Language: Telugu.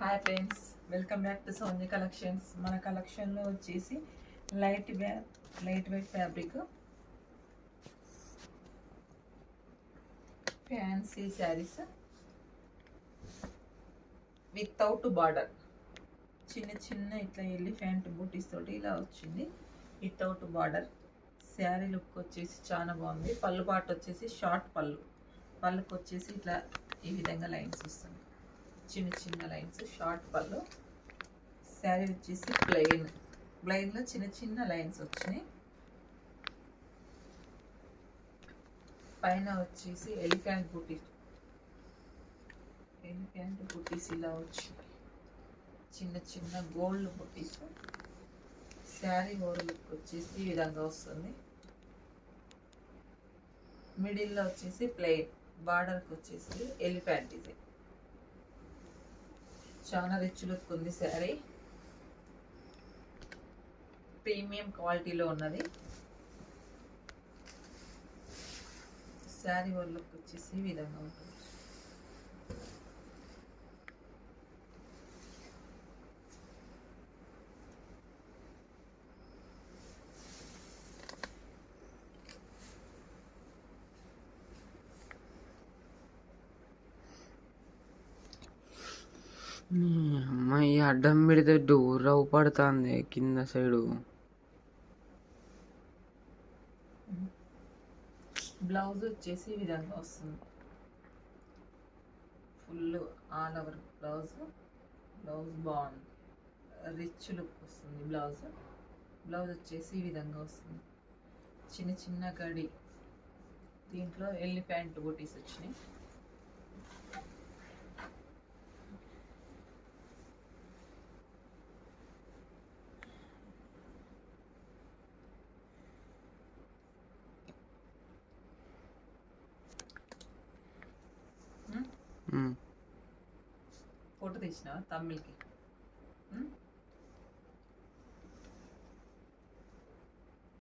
Hi friends, welcome back to Saunji collections. మన కలెక్షన్లో వచ్చేసి light weight fabric fancy saris without border, చిన్న చిన్న ఇట్లా ఎలిఫెంట్ బూటీస్ తోటి ఇలా వచ్చింది. వితౌట్ బార్డర్ శారీ లుక్ వచ్చేసి చాలా బాగుంది. పళ్ళు పాటు వచ్చేసి షార్ట్ పళ్ళుకి వచ్చేసి ఇట్లా ఈ విధంగా లైన్స్ వస్తుంది. చిన్న చిన్న లైన్స్ షార్ట్ పళ్ళు. శారీ వచ్చేసి ప్లెయిన్లో చిన్న చిన్న లైన్స్ వచ్చినాయి. పైన వచ్చేసి ఎలిఫెంట్ బుటీస్ ఇలా వచ్చినాయి. చిన్న చిన్న గోల్డ్ బుటీస్. శారీ ఓవర్ లుక్ వచ్చేసి ఈ విధంగా వస్తుంది. మిడిల్లో వచ్చేసి ప్లెయిన్, బార్డర్కి వచ్చేసి ఎలిఫెంట్ డిజైన్. చాలా రిచ్ లుక్ ఉంది శారీ. ప్రీమియం క్వాలిటీలో ఉన్నది. శారీ ఓవర్ లుక్ వచ్చేసి ఈ విధంగా ఉంటుంది. అమ్మాయి అడ్డం పెడితే డోర్ అవు పడుతుంది కింద సైడు. బ్లౌజ్ వచ్చేసి ఈ విధంగా వస్తుంది. ఫుల్ ఆల్ ఓవర్ బ్లౌజ్ బాగుంది. రిచ్ లుక్ వస్తుంది. బ్లౌజ్ వచ్చేసి ఈ విధంగా వస్తుంది. చిన్న చిన్న గడి, దీంట్లో ఎలిఫెంట్ బూటీస్ వచ్చినాయి. ఫోటో తీసిన తమిళ్కి